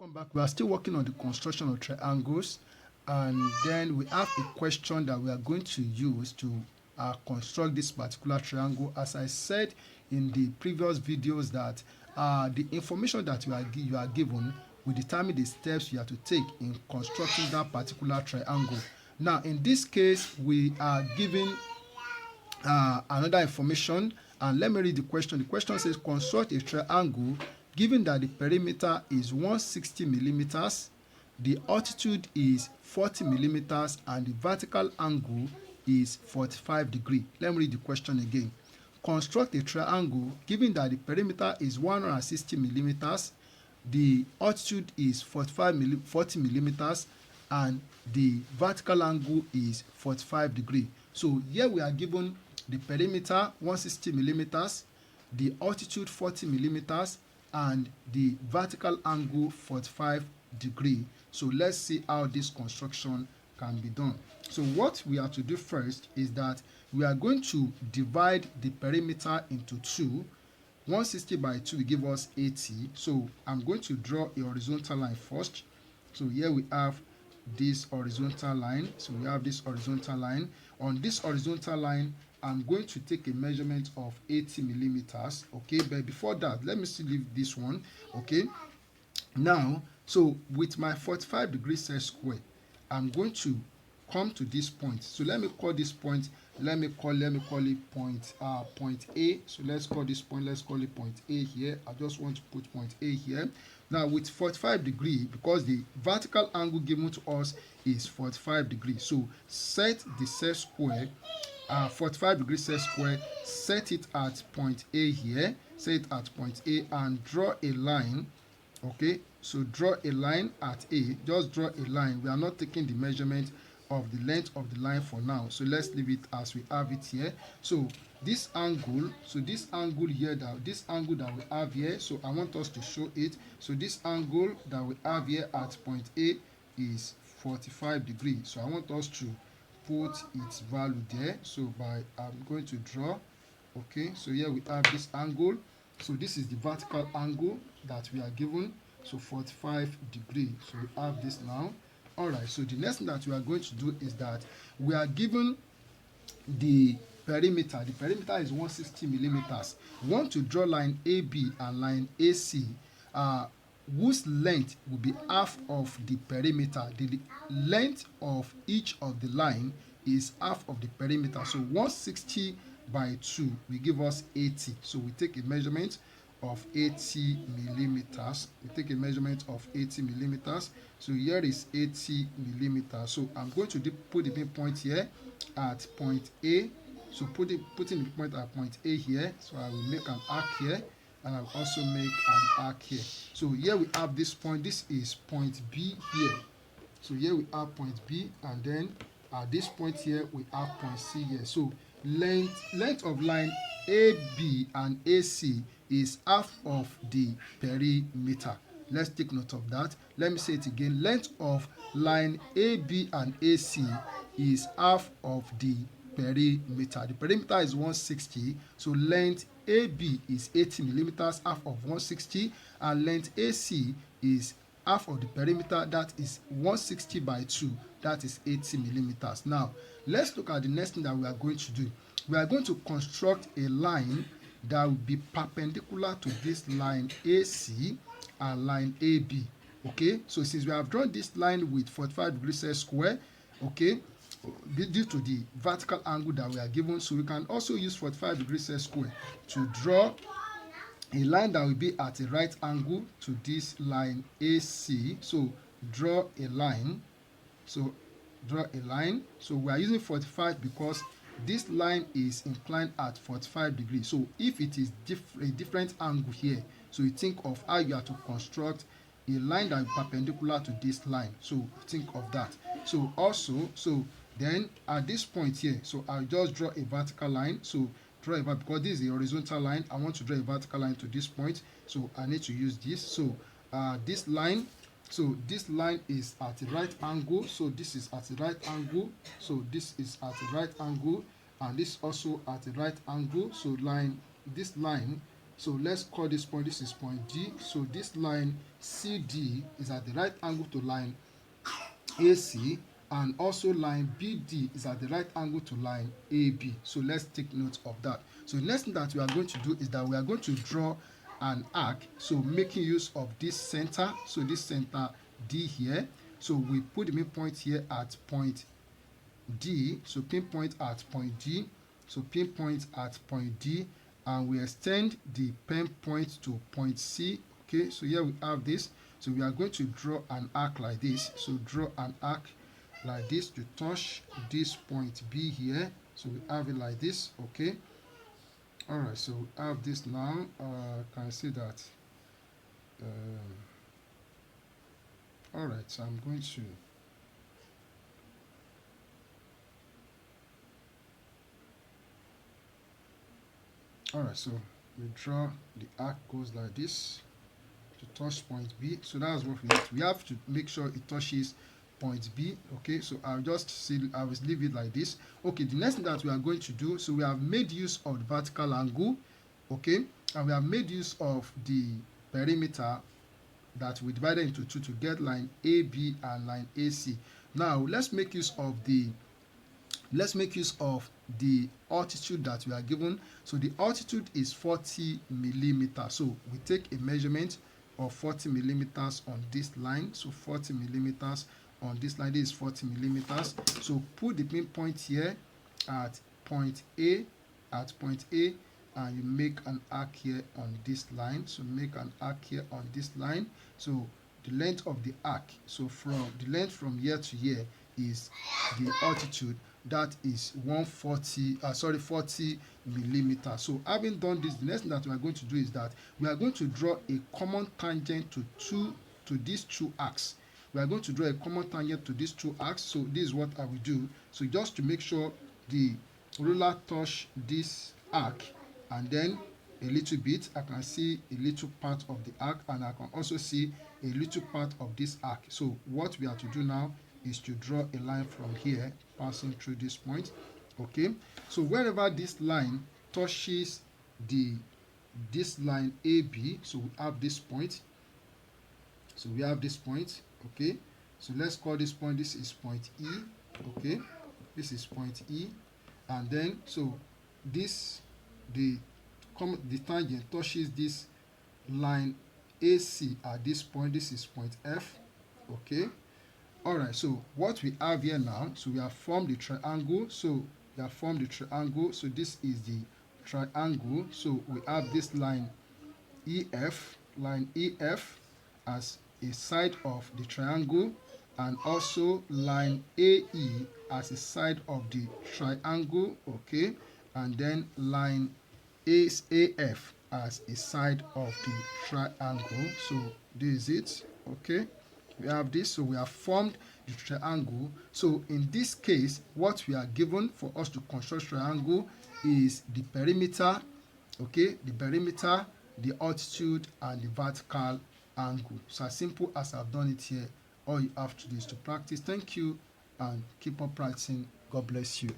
Welcome back. We are still working on the construction of triangles, and then we have a question that we are going to use to construct this particular triangle. As I said in the previous videos, that the information that you are given will determine the steps you have to take in constructing that particular triangle. Now, in this case, we are given another information, and let me read the question. The question says construct a triangle given that the perimeter is 160 millimeters, the altitude is 40 millimeters, and the vertical angle is 45 degrees. Let me read the question again. Construct a triangle given that the perimeter is 160 millimeters, the altitude is 40 millimeters, and the vertical angle is 45 degrees. So here we are given the perimeter 160 millimeters, the altitude 40 millimeters, and the vertical angle 45 degrees. So let's see how this construction can be done. So what we have to do first is that we are going to divide the perimeter into two. 160 by 2 will give us 80. So I'm going to draw a horizontal line first. So here we have this horizontal line. So we have this horizontal line. On this horizontal line, I'm going to take a measurement of 80 millimeters. Okay, but before that, let me still leave this one. Okay, now, so with my 45 degrees set square, I'm going to come to this point. So let me call this point, let me call it point A. So let's call this point, let's call it point A here. I just want to put point A here. Now with 45 degrees, because the vertical angle given to us is 45 degrees, so set the set square 45 degrees set square, set it at point A here, set it at point A, and draw a line. Okay, so draw a line at A, just draw a line. We are not taking the measurement of the length of the line for now, so let's leave it as we have it here. So this angle, this angle here, this angle that we have here, so I want us to show it. So this angle that we have here at point A is 45 degrees. So I want us to put its value there. So I'm going to draw. Okay, so here we have this angle. So this is the vertical angle that we are given, so 45 degrees. So we have this now. All right, so the next thing that we are going to do is that we are given the perimeter. The perimeter is 160 millimeters. We want to draw line AB and line AC, whose length will be half of the perimeter. The length of each of the line is half of the perimeter. So 160 by 2 will give us 80. So we take a measurement of 80 millimeters. We take a measurement of 80 millimeters. So here is 80 millimeters. So I'm going to put the midpoint here at point A. So putting the point at point A here. So I will make an arc here, and I'll also make an arc here. So here we have this point. This is point B here. So here we have point B, and then at this point here we have point C here. So length of line AB and AC is half of the perimeter. Let's take note of that. Let me say it again. Length of line AB and AC is half of the perimeter. The perimeter is 160, so length AB is 80 millimeters, half of 160, and length AC is half of the perimeter, that is 160 by 2, that is 80 millimeters. Now, let's look at the next thing that we are going to do. We are going to construct a line that will be perpendicular to this line AC and line AB. Okay, so since we have drawn this line with 45 degrees set square, okay, due to the vertical angle that we are given, so we can also use 45 degrees set square to draw a line that will be at a right angle to this line AC. So draw a line. So draw a line. So we are using 45 because this line is inclined at 45 degrees. So if it is a different angle here, so you think of how you have to construct a line that is perpendicular to this line. So think of that. So also, so then at this point here, so I'll just draw a vertical line. So draw a because this is a horizontal line, I want to draw a vertical line to this point, so I need to use this. So this line, so this line is at a right angle, so this is at a right angle, so this is at a right angle, and this also at a right angle. So this line So let's call this point, this is point D. So this line CD is at the right angle to line AC, and also line BD is at the right angle to line AB. So let's take note of that. So the next thing that we are going to do is that we are going to draw an arc, so making use of this center, so this center D here. So we put the midpoint here at point D, so pinpoint at point D, so pinpoint at point D, and we extend the pen point to point C. Okay, so here we have this. So we are going to draw an arc like this. So draw an arc like this to touch this point B here. So we have it like this. Okay. All right. So we have this now. Can I see that? All right. So I'm going to. All right. So we draw the arc goes like this to touch point B. So that's what we have. We have to make sure it touches point B. Okay, so I will leave it like this. Okay, the next thing that we are going to do, so we have made use of the vertical angle, okay, and we have made use of the perimeter that we divided into two to get line AB and line AC. Now let's make use of the altitude that we are given. So the altitude is 40 millimeters. So we take a measurement of 40 millimeters on this line. So 40 millimeters on this line. This is 40 millimeters. So put the pinpoint here at point A, and you make an arc here on this line. So make an arc here on this line. So the length of the arc, so from the length from here to here is the altitude. That is 40 millimeters. So having done this, the next thing that we are going to do is that we are going to draw a common tangent to these two arcs. We are going to draw a common tangent to these two arcs. So this is what I will do. So just to make sure the ruler touch this arc, and then a little bit I can see a little part of the arc, and I can also see a little part of this arc. So what we have to do now is to draw a line from here passing through this point. Okay, so wherever this line touches this line AB, so we have this point. So we have this point. Okay, so let's call this point, this is point E. Okay, this is point E, and then so this the tangent touches this line AC at this point. This is point F. Okay, all right, so what we have here now, so we have formed the triangle. So this is the triangle. So we have this line EF as a side of the triangle, and also line AE as a side of the triangle. Okay, and then line AF as a side of the triangle. So this is it. Okay, we have this. So we have formed the triangle. So in this case, what we are given for us to construct triangle is the perimeter. Okay, the perimeter, the altitude, and the vertical angle. So as simple as I've done it here, all you have to do is to practice. Thank you, and keep on practicing. God bless you.